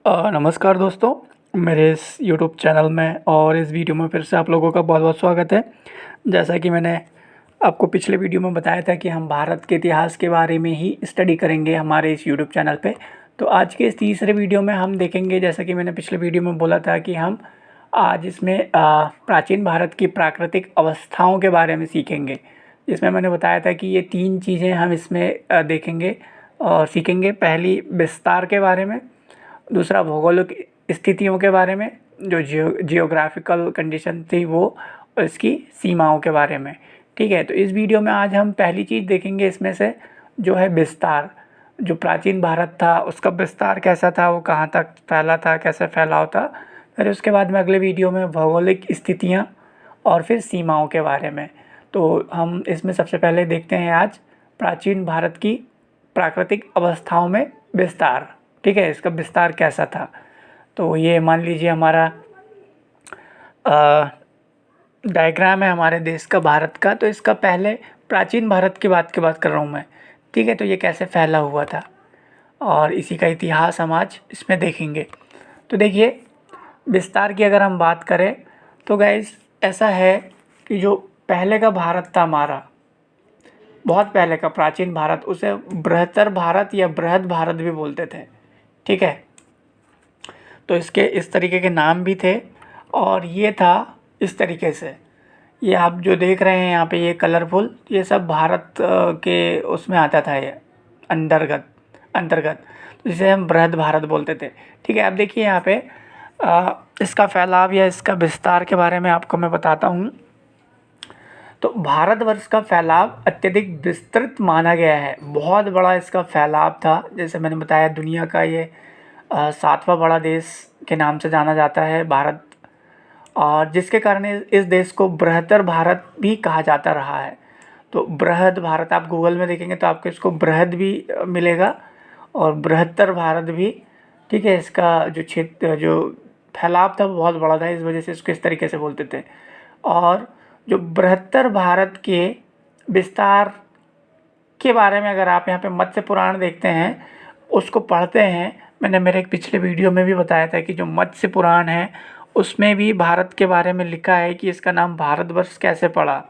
नमस्कार दोस्तों, मेरे इस यूट्यूब चैनल में और इस वीडियो में फिर से आप लोगों का बहुत बहुत स्वागत है। जैसा कि मैंने आपको पिछले वीडियो में बताया था कि हम भारत के इतिहास के बारे में ही स्टडी करेंगे हमारे इस यूट्यूब चैनल पे। तो आज के इस तीसरे वीडियो में हम देखेंगे, जैसा कि मैंने पिछले वीडियो में बोला था कि हम आज इसमें प्राचीन भारत की प्राकृतिक अवस्थाओं के बारे में सीखेंगे। जिसमें मैंने बताया था कि ये 3 चीज़ें हम इसमें देखेंगे और सीखेंगे। पहली विस्तार के बारे में, दूसरा भौगोलिक स्थितियों के बारे में, जो जियोग्राफिकल कंडीशन थी वो, और इसकी सीमाओं के बारे में। ठीक है, तो इस वीडियो में आज हम पहली चीज़ देखेंगे इसमें से, जो है विस्तार। जो प्राचीन भारत था उसका विस्तार कैसा था, वो कहाँ तक फैला था, कैसे फैलाव था। फिर उसके बाद में अगले वीडियो में भौगोलिक स्थितियाँ और फिर सीमाओं के बारे में। तो हम इसमें सबसे पहले देखते हैं आज प्राचीन भारत की प्राकृतिक अवस्थाओं में विस्तार। ठीक है, इसका विस्तार कैसा था। तो ये मान लीजिए हमारा डायग्राम है हमारे देश का, भारत का। तो इसका पहले प्राचीन भारत की बात कर रहा हूँ मैं। ठीक है, तो ये कैसे फैला हुआ था और इसी का इतिहास हम आज इसमें देखेंगे। तो देखिए, विस्तार की अगर हम बात करें तो गाइस ऐसा है कि जो पहले का भारत था हमारा, बहुत पहले का प्राचीन भारत, उसे बृहत्तर भारत या बृहद भारत भी बोलते थे। ठीक है, तो इसके इस तरीके के नाम भी थे और ये था इस तरीके से। ये आप जो देख रहे हैं यहाँ पे, ये कलरफुल, ये सब भारत के उसमें आता था, ये अंतर्गत अंतर्गत तो जिसे हम बृहद भारत बोलते थे। ठीक है, अब देखिए यहाँ पे इसका फैलाव या इसका विस्तार के बारे में आपको मैं बताता हूँ। तो भारतवर्ष का फैलाव अत्यधिक विस्तृत माना गया है। बहुत बड़ा इसका फैलाव था। जैसे मैंने बताया, दुनिया का ये 7वां बड़ा देश के नाम से जाना जाता है भारत, और जिसके कारण इस देश को बृहत्तर भारत भी कहा जाता रहा है। तो बृहद भारत आप गूगल में देखेंगे तो आपको इसको बृहद भी मिलेगा और बृहत्तर भारत भी। ठीक है, इसका जो क्षेत्र, जो फैलाव था वो बहुत बड़ा था, इस वजह से इसको इस तरीके से बोलते थे। और जो बृहत्तर भारत के विस्तार के बारे में अगर आप यहाँ पे मत्स्य पुराण देखते हैं, उसको पढ़ते हैं, मैंने मेरे एक पिछले वीडियो में भी बताया था कि जो मत्स्य पुराण है उसमें भी भारत के बारे में लिखा है कि इसका नाम भारतवर्ष कैसे पड़ा।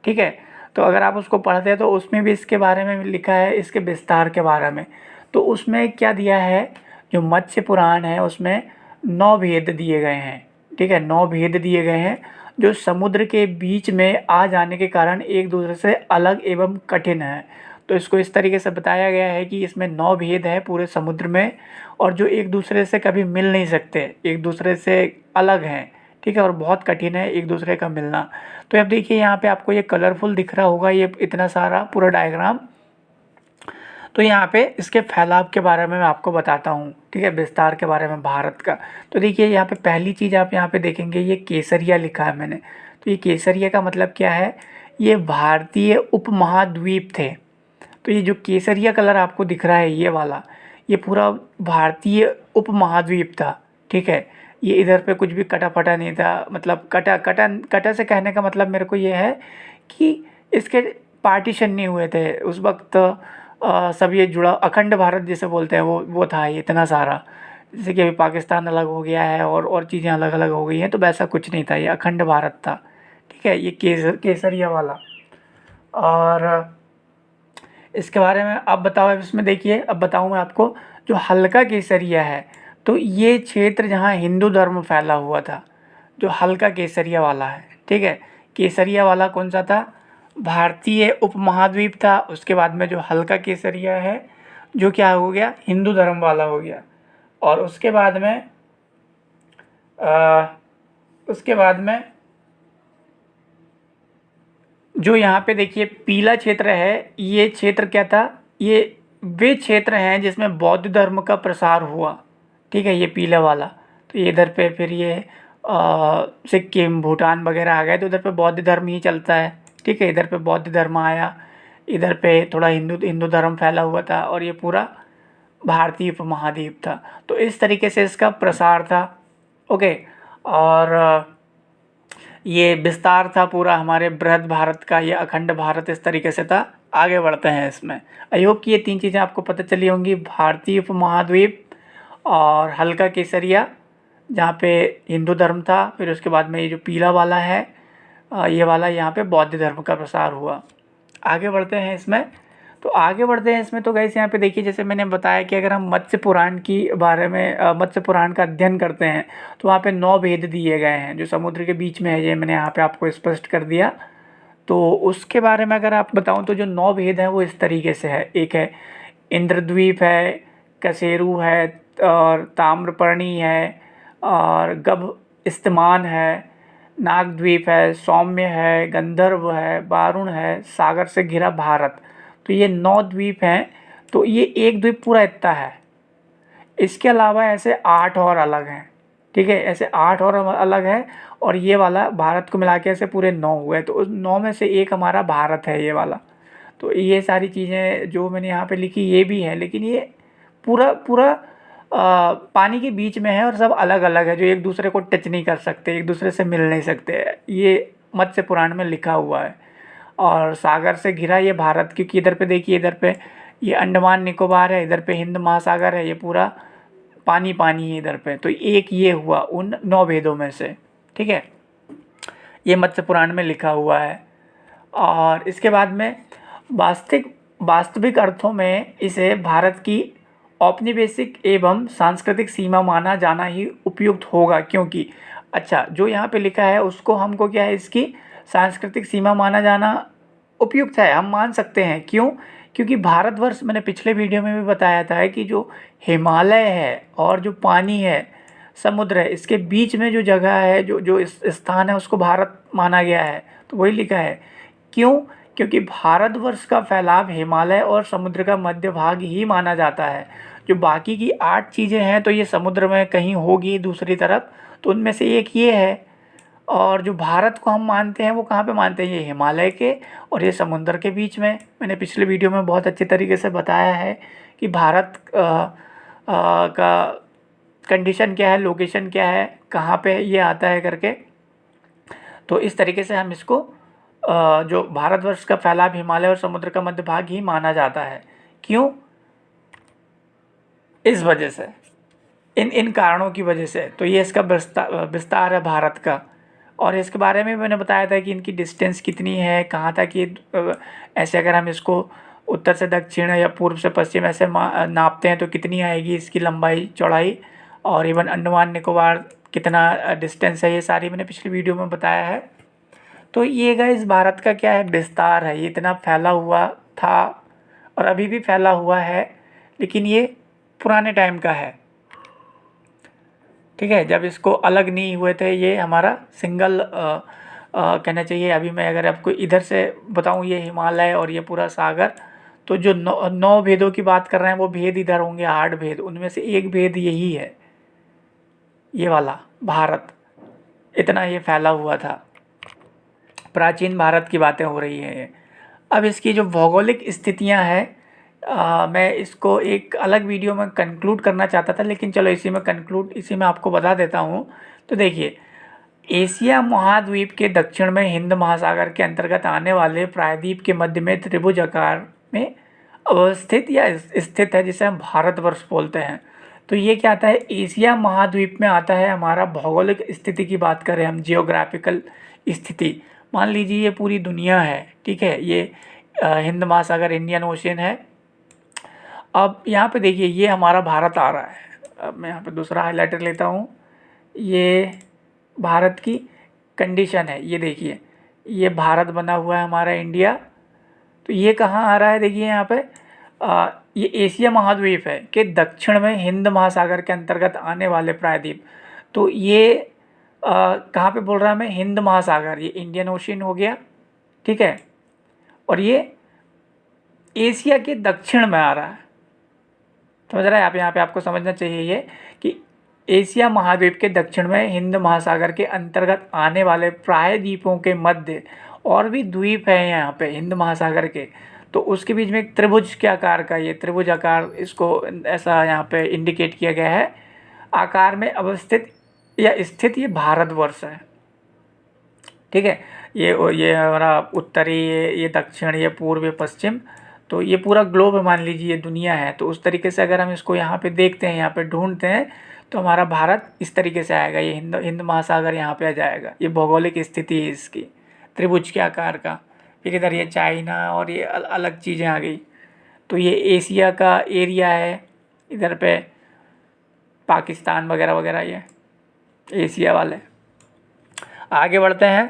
ठीक है, तो अगर आप उसको पढ़ते हैं तो उसमें भी इसके बारे में लिखा है, इसके विस्तार के बारे में। तो उसमें क्या दिया है, जो मत्स्य पुराण है उसमें 9 भेद दिए गए हैं। ठीक है, 9 भेद दिए गए हैं जो समुद्र के बीच में आ जाने के कारण एक दूसरे से अलग एवं कठिन है। तो इसको इस तरीके से बताया गया है कि इसमें 9 भेद है पूरे समुद्र में, और जो एक दूसरे से कभी मिल नहीं सकते, एक दूसरे से अलग हैं। ठीक है, और बहुत कठिन है एक दूसरे का मिलना। तो अब देखिए यहाँ पे आपको ये कलरफुल दिख रहा होगा, ये इतना सारा पूरा डायग्राम। तो यहाँ पे इसके फैलाव के बारे में मैं आपको बताता हूँ। ठीक है, विस्तार के बारे में भारत का। तो देखिए यहाँ पे पहली चीज़ आप यहाँ पे देखेंगे, ये केसरिया लिखा है मैंने। तो ये केसरिया का मतलब क्या है, ये भारतीय उपमहाद्वीप थे। तो ये जो केसरिया कलर आपको दिख रहा है, ये वाला, ये पूरा भारतीय उपमहाद्वीप था। ठीक है, ये इधर पे कुछ भी कटा फटा नहीं था। मतलब कटा कटा कटा से कहने का मतलब मेरे को ये है कि इसके पार्टीशन नहीं हुए थे उस वक्त। सब ये जुड़ा अखंड भारत जिसे बोलते हैं वो था ये इतना सारा। जैसे कि अभी पाकिस्तान अलग हो गया है और चीज़ें अलग अलग हो गई हैं, तो वैसा कुछ नहीं था, ये अखंड भारत था। ठीक है, ये केसरिया वाला। और इसके बारे में अब बताओ, अब इसमें देखिए, अब बताऊँ मैं आपको। जो हल्का केसरिया है, तो ये क्षेत्र जहाँ हिंदू धर्म फैला हुआ था, जो हल्का केसरिया वाला है। ठीक है, केसरिया वाला कौन सा था, भारतीय उपमहाद्वीप था। उसके बाद में जो हल्का केसरिया है, जो क्या हो गया, हिंदू धर्म वाला हो गया। और उसके बाद में उसके बाद में जो यहाँ पे देखिए पीला क्षेत्र है, ये क्षेत्र क्या था, ये वे क्षेत्र हैं जिसमें बौद्ध धर्म का प्रसार हुआ। ठीक है, ये पीला वाला। तो ये इधर पे फिर ये सिक्किम, भूटान वगैरह आ गए, तो उधर पे बौद्ध धर्म ही चलता है। ठीक है, इधर पे बौद्ध धर्म आया, इधर पे थोड़ा हिंदू धर्म फैला हुआ था, और ये पूरा भारतीय उपमहाद्वीप था। तो इस तरीके से इसका प्रसार था। ओके, और ये विस्तार था पूरा हमारे बृहद भारत का, ये अखंड भारत इस तरीके से था। आगे बढ़ते हैं इसमें। आई होप कि ये 3 चीज़ें आपको पता चली होंगी, भारतीय उपमहाद्वीप और हल्का केसरिया जहाँ पे हिंदू धर्म था, फिर उसके बाद में ये जो पीला वाला है ये वाला यहाँ पे बौद्ध धर्म का प्रसार हुआ। आगे बढ़ते हैं इसमें। तो गाइस यहाँ पे देखिए, जैसे मैंने बताया कि अगर हम मत्स्य पुराण की बारे में मत्स्य पुराण का अध्ययन करते हैं तो वहाँ पे 9 भेद दिए गए हैं जो समुद्र के बीच में है, ये मैंने यहाँ पे आपको स्पष्ट कर दिया। तो उसके बारे में अगर आप बताऊँ तो जो 9 भेद हैं वो इस तरीके से है। एक है इंद्रद्वीप है, कसेरू है, और ताम्रपर्णी है, और गभ इस्तेमान है, नागद्वीप है, सौम्य है, गंधर्व है, वारुण है, सागर से घिरा भारत। तो ये 9 द्वीप हैं। तो ये एक द्वीप पूरा इतना है। इसके अलावा ऐसे 8 और अलग हैं, ठीक है, ऐसे 8 और अलग है, और ये वाला भारत को मिला के ऐसे पूरे 9 हुए। तो उस 9 में से एक हमारा भारत है ये वाला। तो ये सारी चीज़ें जो मैंने यहाँ पे लिखी ये भी है, लेकिन ये पूरा पूरा पानी के बीच में है और सब अलग अलग है, जो एक दूसरे को टच नहीं कर सकते, एक दूसरे से मिल नहीं सकते। ये मत्स्य पुराण में लिखा हुआ है। और सागर से घिरा ये भारत, क्योंकि इधर पे देखिए, इधर पे ये अंडमान निकोबार है, इधर पे हिंद महासागर है, ये पूरा पानी पानी है इधर पे। तो एक ये हुआ उन 9 भेदों में से, ठीक है, ये मत्स्य पुराण में लिखा हुआ है। और इसके बाद में वास्तविक अर्थों में इसे भारत की औपनिवेशिक एवं सांस्कृतिक सीमा माना जाना ही उपयुक्त होगा, क्योंकि अच्छा जो यहाँ पे लिखा है उसको हमको क्या है, इसकी सांस्कृतिक सीमा माना जाना उपयुक्त है, हम मान सकते हैं। क्यों? क्योंकि भारतवर्ष, मैंने पिछले वीडियो में भी बताया था कि जो हिमालय है और जो पानी है, समुद्र है, इसके बीच में जो जगह है, जो इस स्थान है, उसको भारत माना गया है। तो वही लिखा है। क्यों? क्योंकि भारतवर्ष का फैलाव हिमालय और समुद्र का मध्य भाग ही माना जाता है। जो बाकी की 8 चीज़ें हैं तो ये समुद्र में कहीं होगी दूसरी तरफ, तो उनमें से एक ये है। और जो भारत को हम मानते हैं वो कहाँ पे मानते हैं, ये हिमालय के और ये समुद्र के बीच में। मैंने पिछले वीडियो में बहुत अच्छे तरीके से बताया है कि भारत का कंडीशन क्या है, लोकेशन क्या है, कहाँ पे ये आता है करके। तो इस तरीके से हम इसको जो भारतवर्ष का फैलाव हिमालय और समुद्र का मध्य भाग ही माना जाता है। क्यों? इस वजह से, इन कारणों की वजह से। तो ये इसका विस्तार है भारत का। और इसके बारे में मैंने बताया था कि इनकी डिस्टेंस कितनी है, कहाँ तक ये ऐसे अगर हम इसको उत्तर से दक्षिण या पूर्व से पश्चिम ऐसे नापते हैं तो कितनी आएगी इसकी लंबाई चौड़ाई, और इवन अंडमान निकोबार कितना डिस्टेंस है, ये सारी मैंने पिछली वीडियो में बताया है। तो ये गाइस भारत का क्या है, विस्तार है। ये इतना फैला हुआ था और अभी भी फैला हुआ है, लेकिन ये पुराने टाइम का है, ठीक है, जब इसको अलग नहीं हुए थे। ये हमारा सिंगल कहना चाहिए। अभी मैं अगर आपको इधर से बताऊं, ये हिमालय और ये पूरा सागर, तो जो 9 भेदों की बात कर रहे हैं वो भेद इधर होंगे 8 भेद, उनमें से एक भेद यही है, ये वाला भारत। इतना ये फैला हुआ था, प्राचीन भारत की बातें हो रही हैं ये। अब इसकी जो भौगोलिक स्थितियां हैं, मैं इसको एक अलग वीडियो में कंक्लूड करना चाहता था, लेकिन चलो इसी में आपको बता देता हूँ। तो देखिए, एशिया महाद्वीप के दक्षिण में हिंद महासागर के अंतर्गत आने वाले प्रायद्वीप के मध्य में त्रिभुज आकार में अवस्थित या स्थित है, जिसे हम भारतवर्ष बोलते हैं। तो ये क्या आता है, एशिया महाद्वीप में आता है। हमारा भौगोलिक स्थिति की बात करें हम, जियोग्राफिकल स्थिति, मान लीजिए ये पूरी दुनिया है, ठीक है, ये हिंद महासागर, इंडियन ओशियन है। अब यहाँ पे देखिए, ये हमारा भारत आ रहा है। अब मैं यहाँ पे दूसरा हाइलाइटर लेता हूँ। ये भारत की कंडीशन है, ये देखिए, ये भारत बना हुआ है हमारा इंडिया। तो ये कहाँ आ रहा है, देखिए यहाँ पे ये एशिया महाद्वीप है के दक्षिण में हिंद महासागर के अंतर्गत आने वाले प्रायद्वीप। तो ये कहाँ पे बोल रहा है मैं, हिंद महासागर, ये इंडियन ओशियन हो गया, ठीक है, और ये एशिया के दक्षिण में आ रहा है। समझ रहे हैं आप? यहाँ पे आपको समझना चाहिए ये कि एशिया महाद्वीप के दक्षिण में हिंद महासागर के अंतर्गत आने वाले प्रायद्वीपों के मध्य और भी द्वीप हैं यहाँ पे हिंद महासागर के, तो उसके बीच में एक त्रिभुज के आकार का, ये त्रिभुज आकार, इसको ऐसा यहाँ पे इंडिकेट किया गया है, आकार में अवस्थित या स्थित ये भारतवर्ष है, ठीक है। ये हमारा उत्तरी, ये दक्षिण, ये पूर्व, ये पश्चिम। तो ये पूरा ग्लोब है, मान लीजिए ये दुनिया है। तो उस तरीके से अगर हम इसको यहाँ पे देखते हैं, यहाँ पे ढूंढते हैं, तो हमारा भारत इस तरीके से आएगा। ये हिंद महासागर यहाँ पे आ जाएगा। ये भौगोलिक स्थिति है इसकी, त्रिभुज के आकार का। फिर इधर ये चाइना और ये अलग चीज़ें आ गई। तो ये एशिया का एरिया है, इधर पे पाकिस्तान वगैरह वगैरह, ये एशिया वाले। आगे बढ़ते हैं।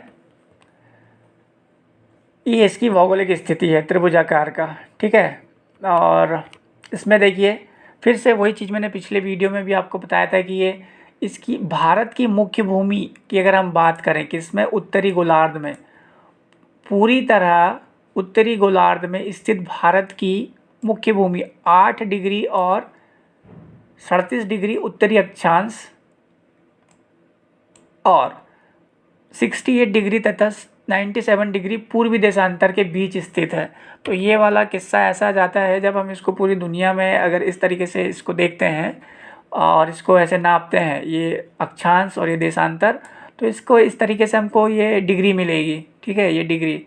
ये इसकी भौगोलिक स्थिति है त्रिभुजाकार का, ठीक है। और इसमें देखिए फिर से वही चीज़ मैंने पिछले वीडियो में भी आपको बताया था कि ये इसकी भारत की मुख्य भूमि की अगर हम बात करें कि इसमें उत्तरी गोलार्ध में, पूरी तरह उत्तरी गोलार्ध में स्थित भारत की मुख्य भूमि 8 डिग्री और 37 डिग्री उत्तरी अक्षांश और 68 डिग्री तथा 97 डिग्री पूर्वी देशांतर के बीच स्थित है। तो ये वाला किस्सा ऐसा जाता है जब हम इसको पूरी दुनिया में अगर इस तरीके से इसको देखते हैं और इसको ऐसे नापते हैं, ये अक्षांश और ये देशांतर, तो इसको इस तरीके से हमको ये डिग्री मिलेगी, ठीक है। ये डिग्री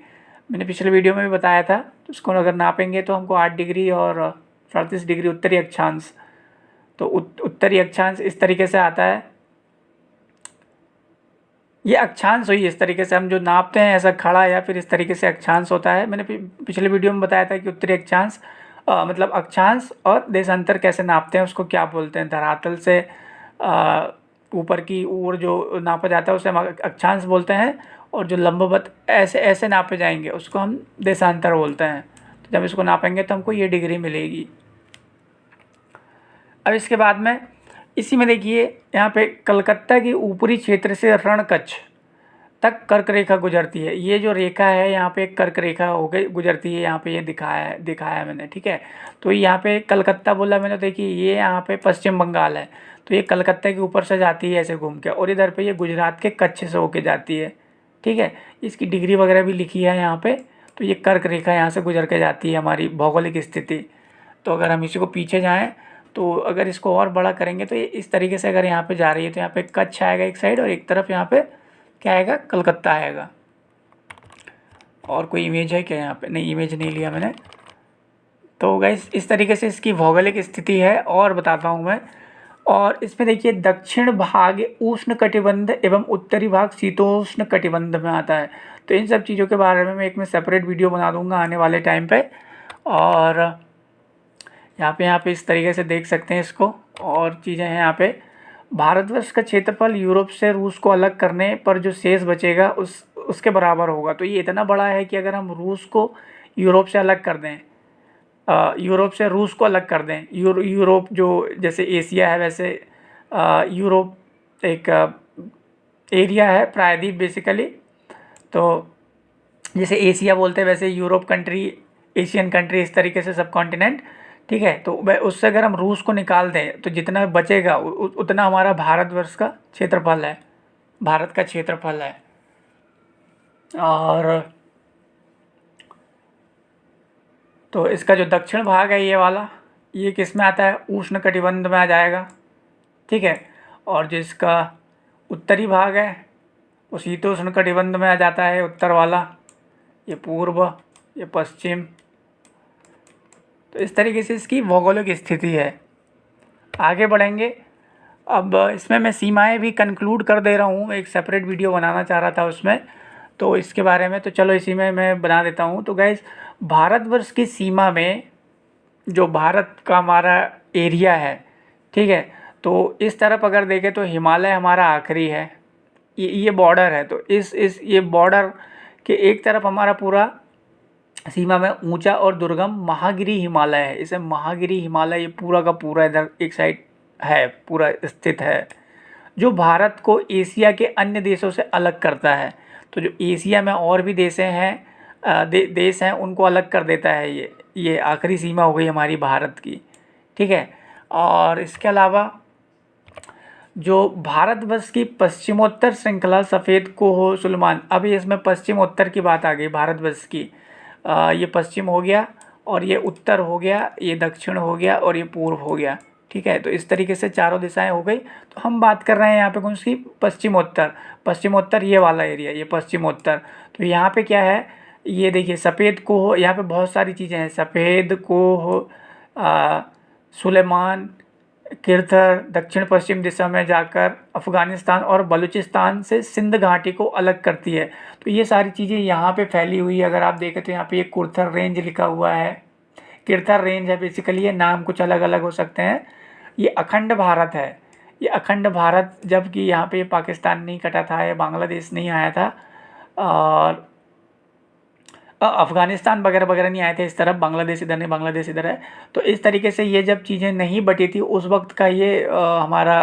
मैंने पिछले वीडियो में भी बताया था। तो इसको अगर नापेंगे तो हमको 8 डिग्री और 38 डिग्री उत्तरी अक्षांश, तो उत्तरी अक्षांश इस तरीके से आता है। ये अक्षांश हुई, इस तरीके से हम जो नापते हैं ऐसा खड़ा या फिर इस तरीके से अक्षांश होता है। मैंने पिछले वीडियो में बताया था कि उत्तरी अक्षांश मतलब अक्षांश और देशांतर कैसे नापते हैं, उसको क्या बोलते हैं। धरातल से ऊपर की ओर जो नापा जाता है उसे हम अक्षांश बोलते हैं, और जो लंबवत ऐसे ऐसे नापे जाएंगे उसको हम देशांतर बोलते हैं। तो जब इसको नापेंगे तो हमको ये डिग्री मिलेगी। अब इसके बाद में इसी में देखिए यहाँ पे कलकत्ता के ऊपरी क्षेत्र से रणकच्छ तक कर्क रेखा गुजरती है। ये जो रेखा है यहाँ पे एक कर्क रेखा हो गई गुजरती है, यहाँ पे ये दिखाया है मैंने, ठीक है। तो यहाँ पे कलकत्ता बोला मैंने, देखिए ये यहाँ पे पश्चिम बंगाल है, तो ये कलकत्ता के ऊपर से जाती है ऐसे घूम के, और इधर पे ये गुजरात के कच्छ से होके जाती है, ठीक है। इसकी डिग्री वगैरह भी लिखी है यहाँ पे। तो ये कर्क रेखा यहाँ से गुजर के जाती है हमारी भौगोलिक स्थिति। तो अगर हम इसी को पीछे जाएँ तो अगर इसको और बड़ा करेंगे तो ये इस तरीके से अगर यहाँ पे जा रही है तो यहाँ पे कच्छ आएगा एक साइड, और एक तरफ यहाँ पे क्या आएगा, कलकत्ता आएगा। और कोई इमेज है क्या यहाँ पे? नहीं, इमेज नहीं लिया मैंने। तो गाइस इस तरीके से इसकी भौगोलिक स्थिति है। और बताता हूँ मैं। और इसमें देखिए दक्षिण भाग उष्ण कटिबंध एवं उत्तरी भाग शीतोष्ण कटिबंध में आता है। तो इन सब चीज़ों के बारे में मैं एक सेपरेट वीडियो बना दूँगा आने वाले टाइम पे। और यहाँ पे इस तरीके से देख सकते हैं इसको। और चीज़ें हैं यहाँ पे। भारतवर्ष का क्षेत्रफल यूरोप से रूस को अलग करने पर जो शेष बचेगा उसके बराबर होगा। तो ये इतना बड़ा है कि अगर हम रूस को यूरोप से अलग कर दें, यूरोप से रूस को अलग कर दें, यूरोप जो जैसे एशिया है वैसे यूरोप एक एरिया है, प्रायद्वीप बेसिकली। तो जैसे एशिया बोलते हैं वैसे यूरोप कंट्री, एशियन कंट्री, इस तरीके से सब कॉन्टिनेंट, ठीक है। तो उससे अगर हम रूस को निकाल दें तो जितना बचेगा उतना हमारा भारतवर्ष का क्षेत्रफल है, भारत का क्षेत्रफल है। और तो इसका जो दक्षिण भाग है ये वाला, ये किस में आता है, उष्ण कटिबंध में आ जाएगा, ठीक है। और जो इसका उत्तरी भाग है वो शीतोष्ण कटिबंध में आ जाता है, उत्तर वाला। ये पूर्व, ये पश्चिम। तो इस तरीके से इसकी भौगोलिक स्थिति है। आगे बढ़ेंगे। अब इसमें मैं सीमाएं भी कंक्लूड कर दे रहा हूँ, एक सेपरेट वीडियो बनाना चाह रहा था उसमें, तो इसके बारे में तो चलो इसी में मैं बना देता हूँ। तो गाइस भारतवर्ष की सीमा में जो भारत का हमारा एरिया है, ठीक है, तो इस तरफ अगर देखें तो हिमालय हमारा आखिरी है, ये बॉर्डर है। तो इस ये बॉर्डर के एक तरफ हमारा पूरा सीमा में ऊंचा और दुर्गम महागिरी हिमालय है। इसे महागिरी हिमालय ये पूरा का पूरा इधर एक साइड है, पूरा स्थित है, जो भारत को एशिया के अन्य देशों से अलग करता है। तो जो एशिया में और भी देश हैं उनको अलग कर देता है ये आखिरी सीमा हो गई हमारी भारत की, ठीक है। और इसके अलावा जो भारतवर्ष की पश्चिमोत्तर श्रृंखला सफ़ेद कोह सुलेमान, अभी इसमें पश्चिमोत्तर की बात आ गई भारतवर्ष की। ये पश्चिम हो गया, और ये उत्तर हो गया, ये दक्षिण हो गया, और ये पूर्व हो गया, ठीक है। तो इस तरीके से चारों दिशाएं हो गई। तो हम बात कर रहे हैं यहाँ पे कौन सी, पश्चिमोत्तर। पश्चिमोत्तर ये वाला एरिया, ये पश्चिमोत्तर। तो यहाँ पे क्या है, ये देखिए सफ़ेद कोह, यहाँ पे बहुत सारी चीज़ें हैं, सफ़ेद कोह, सुलेमान, किरथर दक्षिण पश्चिम दिशा में जाकर अफ़गानिस्तान और बलूचिस्तान से सिंध घाटी को अलग करती है। तो ये सारी चीज़ें यहाँ पे फैली हुई है। अगर आप देखें तो यहाँ पे ये कुर्थर रेंज लिखा हुआ है, किरथर रेंज है बेसिकली, ये नाम कुछ अलग अलग हो सकते हैं। ये अखंड भारत है, ये अखंड भारत, जबकि यहाँ पे पाकिस्तान नहीं कटा था, ये बांग्लादेश नहीं आया था, और अफ़गानिस्तान वगैरह वगैरह नहीं आए थे इस तरफ, बांग्लादेश इधर नहीं, बांग्लादेश इधर है। तो इस तरीके से ये जब चीज़ें नहीं बटी थी उस वक्त का ये हमारा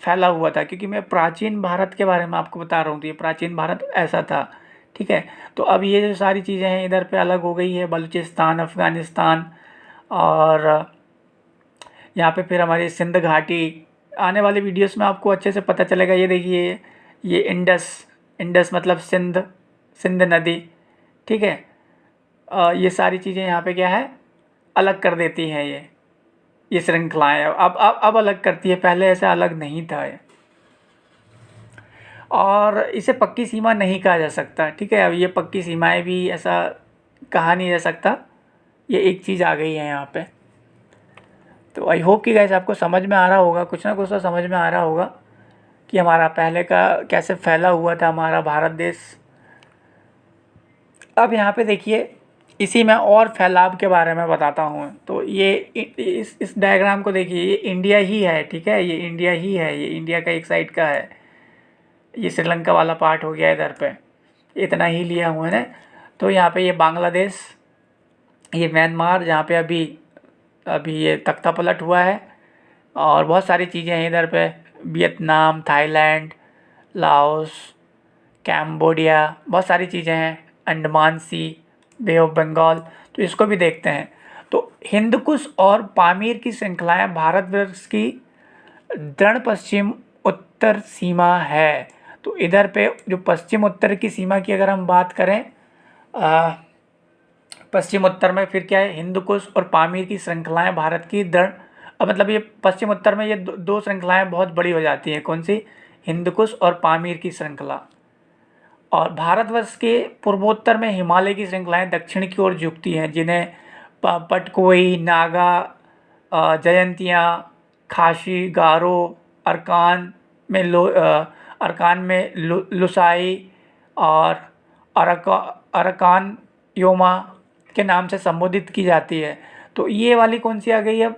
फैला हुआ था, क्योंकि मैं प्राचीन भारत के बारे में आपको बता रहा हूँ, तो ये प्राचीन भारत ऐसा था। ठीक है, तो अब ये जो सारी चीज़ें हैं इधर पे अलग हो गई है, बलूचिस्तान, अफ़गानिस्तान, और यहाँ पे फिर हमारी सिंध घाटी। आने वाले वीडियोस में आपको अच्छे से पता चलेगा। ये देखिए, ये इंडस, इंडस मतलब सिंध, सिंध नदी। ठीक है, ये सारी चीज़ें यहाँ पे क्या है, अलग कर देती हैं ये श्रृंखलाएँ अब अलग करती है, पहले ऐसा अलग नहीं था ये। और इसे पक्की सीमा नहीं कहा जा सकता। ठीक है, अब ये पक्की सीमाएं भी ऐसा कहा नहीं जा सकता, ये एक चीज़ आ गई है यहाँ पे। तो आई होप कि गाइस आपको समझ में आ रहा होगा, कुछ ना कुछ तो समझ में आ रहा होगा कि हमारा पहले का कैसे फैला हुआ था हमारा भारत देश। अब यहाँ पे देखिए, इसी में और फैलाव के बारे में बताता हूँ। तो ये इस डायग्राम को देखिए, ये इंडिया ही है। ठीक है, ये इंडिया ही है, ये इंडिया का एक साइड का है, ये श्रीलंका वाला पार्ट हो गया इधर पे, इतना ही लिया हुआ है। तो यहाँ पे ये बांग्लादेश, ये म्यांमार, जहाँ पे अभी अभी ये तख्ता पलट हुआ है, और बहुत सारी चीज़ें हैं इधर पे, वियतनाम, थाईलैंड, लाओस, कैम्बोडिया, बहुत सारी चीज़ें हैं, अंडमान सी, बे ऑफ बंगाल। तो इसको भी देखते हैं। तो हिंदकुश और पामीर की श्रृंखलाएं भारतवर्ष की दृढ़ पश्चिम उत्तर सीमा है। तो इधर पे जो पश्चिम उत्तर की सीमा की अगर हम बात करें, पश्चिम उत्तर में फिर क्या है, हिंदकुश और पामीर की श्रृंखलाएं भारत की दृढ़, मतलब ये पश्चिम उत्तर में ये दो श्रृंखलाएं बहुत बड़ी हो जाती हैं। कौन सी, हिंदकुश और पामीर की श्रृंखला। और भारतवर्ष के पूर्वोत्तर में हिमालय की श्रृंखलाएं दक्षिण की ओर झुकती हैं, जिन्हें पटकोई, नागा, जयंतिया, खासी, गारो, अरकान में लुसाई और अरकान योमा के नाम से संबोधित की जाती है। तो ये वाली कौन सी आ गई अब,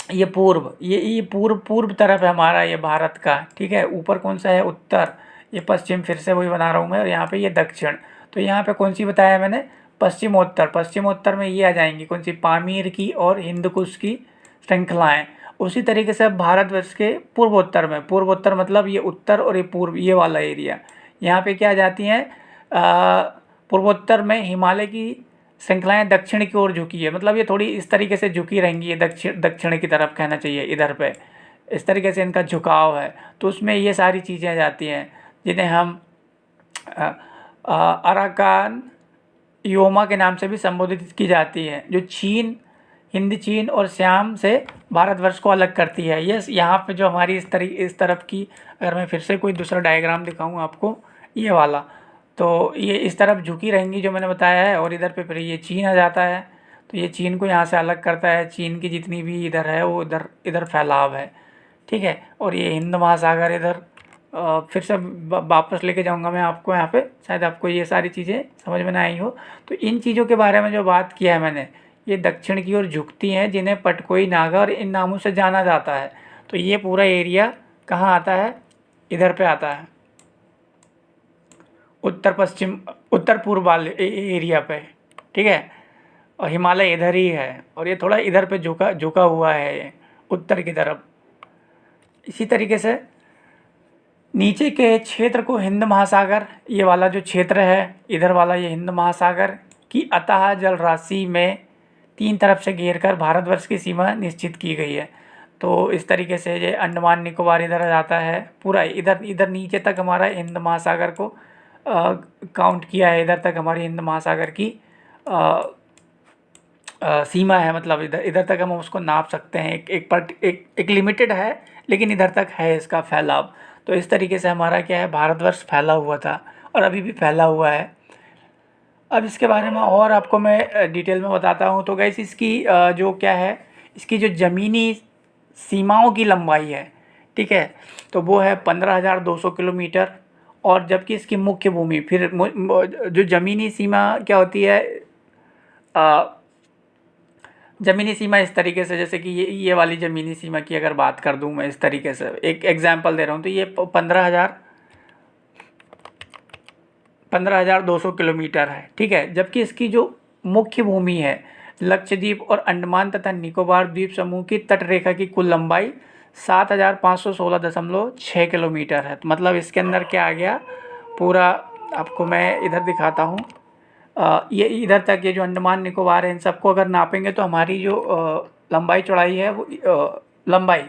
ये पूर्व, ये पूर्व तरफ है हमारा ये भारत का। ठीक है, ऊपर कौन सा है, उत्तर, ये पश्चिम, फिर से वही बना रहा हूँ मैं, और यहाँ पे ये दक्षिण। तो यहाँ पे कौन सी बताया मैंने, पश्चिमोत्तर, पश्चिमोत्तर में ये आ जाएंगी कौन सी, पामीर की और हिंदकुश की श्रृंखलाएं। उसी तरीके से भारतवर्ष के पूर्वोत्तर में, पूर्वोत्तर मतलब ये उत्तर और ये पूर्व, ये वाला एरिया, यहाँ पे क्या आ जाती हैं, पूर्वोत्तर में हिमालय की श्रृंखलाएं दक्षिण की ओर झुकी है, मतलब ये थोड़ी इस तरीके से झुकी रहेंगी, ये दक्षिण की तरफ कहना चाहिए, इधर पे इस तरीके से इनका झुकाव है। तो उसमें ये सारी चीज़ें आ जाती हैं, जिन्हें हम अराकान योमा के नाम से भी संबोधित की जाती है, जो चीन, हिंद चीन और श्याम से भारतवर्ष को अलग करती है। ये यहाँ पे जो हमारी इस तरफ की, अगर मैं फिर से कोई दूसरा डायग्राम दिखाऊँ आपको, ये वाला, तो ये इस तरफ झुकी रहेंगी जो मैंने बताया है, और इधर पे फिर ये चीन आ जाता है। तो ये चीन को यहाँ से अलग करता है, चीन की जितनी भी इधर है वो इधर फैलाव है। ठीक है, और ये हिंद महासागर इधर, फिर से वापस लेके जाऊंगा मैं आपको यहाँ पे, शायद आपको ये सारी चीज़ें समझ में ना आई हो। तो इन चीज़ों के बारे में जो बात किया है मैंने, ये दक्षिण की ओर झुकती हैं, जिन्हें पटकोई, नागा और इन नामों से जाना जाता है। तो ये पूरा एरिया कहाँ आता है, इधर पे आता है, उत्तर पश्चिम, उत्तर पूर्व वाले एरिया पे। ठीक है, और हिमालय इधर ही है, और ये थोड़ा इधर पे झुका हुआ है ये उत्तर की तरफ। इसी तरीके से नीचे के क्षेत्र को हिंद महासागर, ये वाला जो क्षेत्र है इधर वाला, ये हिंद महासागर की अथाह जल राशि में 3 तरफ से घेर कर भारतवर्ष की सीमा निश्चित की गई है। तो इस तरीके से ये अंडमान निकोबार इधर आ जाता है, पूरा इधर नीचे तक हमारा हिंद महासागर को काउंट किया है, इधर तक हमारी हिंद महासागर की सीमा है, मतलब इधर तक हम उसको नाप सकते हैं। एक लिमिटेड है, लेकिन इधर तक है इसका फैलाव। तो इस तरीके से हमारा क्या है, भारतवर्ष फैला हुआ था और अभी भी फैला हुआ है। अब इसके बारे में और आपको मैं डिटेल में बताता हूँ। तो गाइस इसकी जो क्या है, इसकी जो ज़मीनी सीमाओं की लंबाई है, ठीक है, तो वो है 15,200 किलोमीटर। और जबकि इसकी मुख्य भूमि फिर जो ज़मीनी सीमा क्या होती है, ज़मीनी सीमा इस तरीके से, जैसे कि ये वाली ज़मीनी सीमा की अगर बात कर दूं मैं इस तरीके से, एक एग्जांपल दे रहा हूं, तो ये 15,200 किलोमीटर है, ठीक है। जबकि इसकी जो मुख्य भूमि है, लक्षद्वीप और अंडमान तथा निकोबार द्वीप समूह की तट रेखा की कुल लंबाई 7,516.6 किलोमीटर है। तो मतलब इसके अंदर क्या आ गया, पूरा आपको मैं इधर दिखाता हूँ। ये इधर तक, ये जो अंडमान निकोबार है, इन सबको अगर नापेंगे तो हमारी जो लंबाई चौड़ाई है वो लंबाई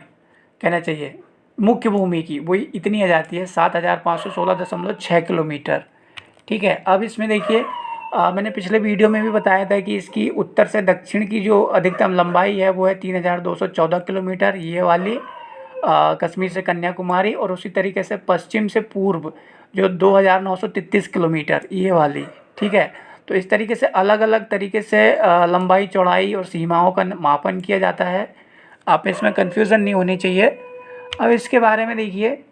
कहना चाहिए मुख्य भूमि की, वही इतनी आ जाती है 7,516.6 किलोमीटर, ठीक है। अब इसमें देखिए, मैंने पिछले वीडियो में भी बताया था कि इसकी उत्तर से दक्षिण की जो अधिकतम लंबाई है वो है 3,214 किलोमीटर, ये वाली कश्मीर से कन्याकुमारी। और उसी तरीके से पश्चिम से पूर्व जो 2,933 किलोमीटर, ये वाली, ठीक है। तो इस तरीके से अलग अलग तरीके से लंबाई चौड़ाई और सीमाओं का मापन किया जाता है। आप इसमें कन्फ्यूज़न नहीं होनी चाहिए। अब इसके बारे में देखिए,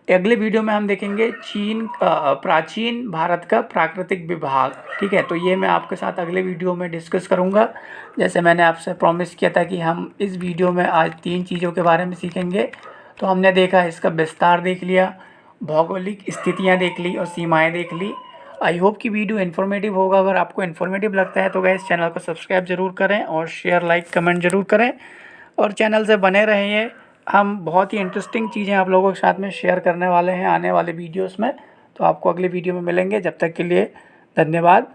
अगले वीडियो में हम देखेंगे प्राचीन भारत का प्राकृतिक विभाग, ठीक है। तो ये मैं आपके साथ अगले वीडियो में डिस्कस करूँगा। जैसे मैंने आपसे प्रॉमिस किया था कि हम इस वीडियो में आज 3 चीज़ों के बारे में सीखेंगे। तो हमने देखा, इसका विस्तार देख लिया, भौगोलिक स्थितियाँ देख ली और सीमाएँ देख ली। आई होप कि वीडियो इन्फॉर्मेटिव होगा। अगर आपको इन्फॉर्मेटिव लगता है तो गाइस चैनल को सब्सक्राइब ज़रूर करें और शेयर, लाइक, कमेंट ज़रूर करें और चैनल से बने रहिए। हम बहुत ही इंटरेस्टिंग चीज़ें आप लोगों के साथ में शेयर करने वाले हैं आने वाले वीडियोस में। तो आपको अगले वीडियो में मिलेंगे। जब तक के लिए धन्यवाद।